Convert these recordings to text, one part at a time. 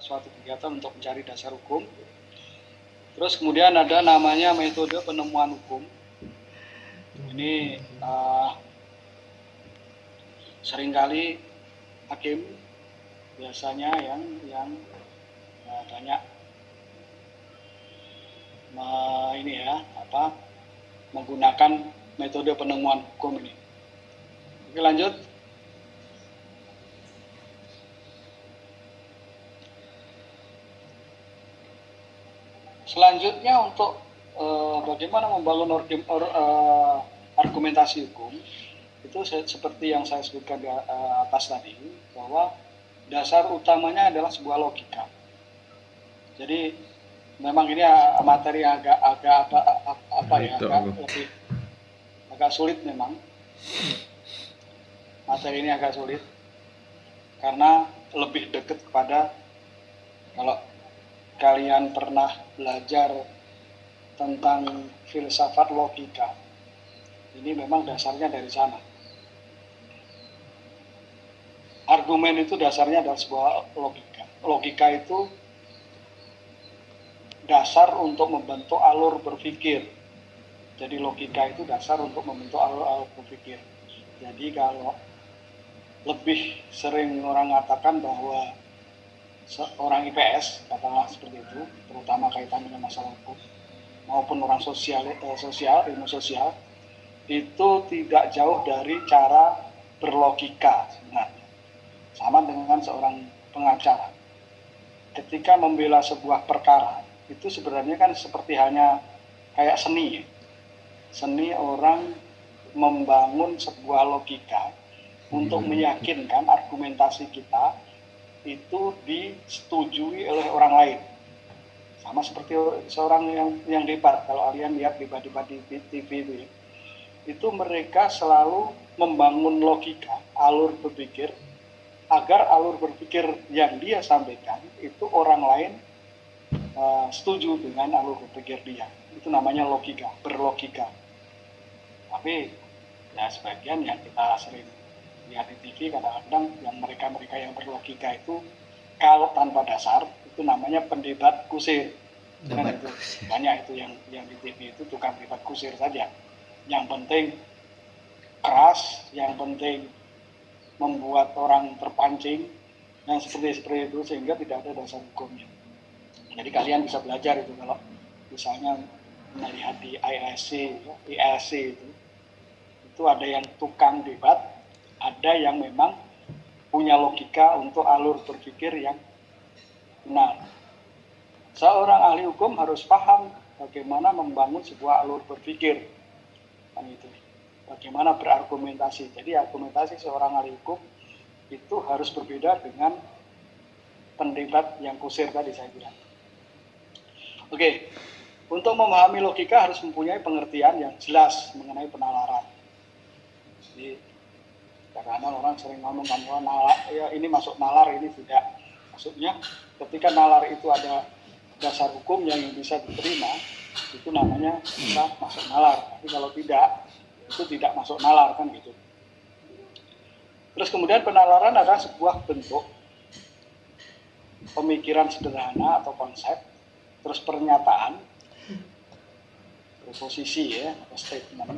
suatu kegiatan untuk mencari dasar hukum. Terus kemudian ada namanya metode penemuan hukum. Ini seringkali hakim biasanya yang banyak menggunakan metode penemuan hukum ini. Oke, lanjut. Selanjutnya untuk bagaimana membangun argumentasi hukum, itu seperti yang saya sebutkan di atas tadi, bahwa dasar utamanya adalah sebuah logika. Jadi memang ini materi agak sulit memang. Materi ini agak sulit karena lebih dekat kepada, kalau kalian pernah belajar tentang filsafat logika, ini memang dasarnya dari sana. Argumen itu dasarnya adalah sebuah logika. Logika itu dasar untuk membentuk alur berpikir. Jadi logika itu dasar untuk membentuk alur berpikir. Jadi kalau lebih sering orang mengatakan bahwa seorang IPS, katakanlah seperti itu, terutama kaitan dengan masalah hukum, maupun orang ilmu sosial, itu tidak jauh dari cara berlogika sebenarnya. Sama dengan seorang pengacara. Ketika membela sebuah perkara, itu sebenarnya kan seperti hanya kayak seni. Seni orang membangun sebuah logika untuk meyakinkan argumentasi kita itu disetujui oleh orang lain. Sama seperti seorang yang debat. Kalau kalian lihat debat-debat di TV itu mereka selalu membangun logika, alur berpikir, agar alur berpikir yang dia sampaikan itu orang lain setuju dengan alur berpikir dia. Itu namanya logika, berlogika. Tapi ya sebagian yang kita sering lihat di TV, kadang-kadang yang mereka yang berlogika itu kalau tanpa dasar itu namanya pendebat kusir. Kan itu banyak itu yang di TV itu tukang debat kusir saja. Yang penting keras, yang penting membuat orang terpancing, yang seperti itu, sehingga tidak ada dasar hukumnya. Jadi kalian bisa belajar itu kalau misalnya melihat di ILC itu ada yang tukang debat, ada yang memang punya logika untuk alur berpikir yang benar. Seorang ahli hukum harus paham bagaimana membangun sebuah alur berpikir, kan itu. Bagaimana berargumentasi. Jadi argumentasi seorang ahli hukum itu harus berbeda dengan pendebat yang kusir tadi saya bilang. Oke, untuk memahami logika harus mempunyai pengertian yang jelas mengenai penalaran. Jadi karena orang sering ngomong kan, nalar, ya ini masuk nalar, ini tidak. Maksudnya ketika nalar itu ada dasar hukum yang bisa diterima, itu namanya bisa masuk nalar. Tapi kalau tidak, itu tidak masuk nalar, kan gitu. Terus kemudian penalaran adalah sebuah bentuk pemikiran sederhana atau konsep, terus pernyataan, preposisi ya, atau statement,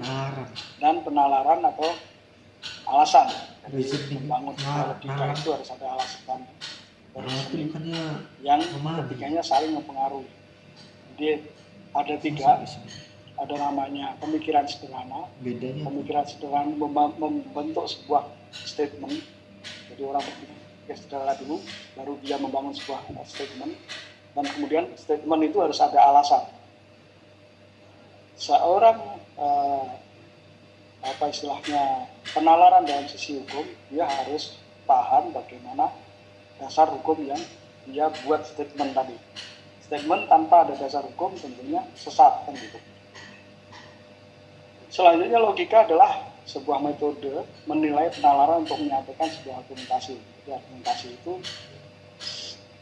dan penalaran atau alasan. Jadi membangun logika itu harus ada alasan yang ketiganya saling mempengaruhi. Jadi ada tiga, ada namanya pemikiran sederhana. Pemikiran sederhana membentuk sebuah statement. Jadi orang berpikir sederhana dulu, baru dia membangun sebuah statement, dan kemudian statement itu harus ada alasan. Seorang penalaran dalam sisi hukum, dia harus paham bagaimana dasar hukum yang dia buat statement tadi. Statement tanpa ada dasar hukum tentunya sesat, kan gitu. Selanjutnya logika adalah sebuah metode menilai penalaran untuk menyampaikan sebuah argumentasi. Jadi argumentasi itu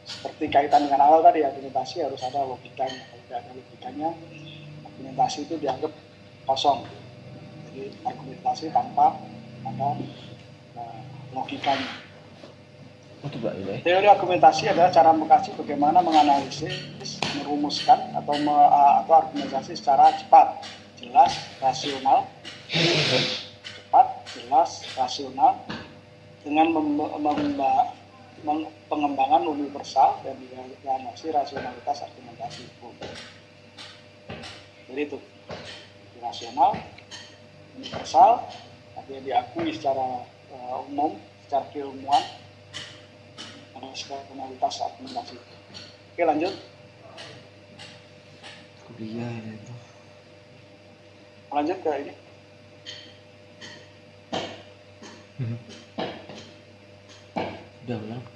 seperti kaitan dengan awal tadi, argumentasi harus ada logikanya. Kalau tidak ada logikanya, argumentasi itu dianggap kosong. Jadi argumentasi tanpa ada logikanya. Teori argumentasi adalah cara mengkaji bagaimana menganalisis, merumuskan atau argumentasi secara cepat, jelas, rasional, dengan pengembangan universal dan diagnosis rasionalitas argumentasi hukum. Jadi itu rasional, universal, artinya diakui secara umum, secara keilmuan, rasionalitas argumentasi. Oke, lanjut. Kuliah ya bro. Lanjut ke ini.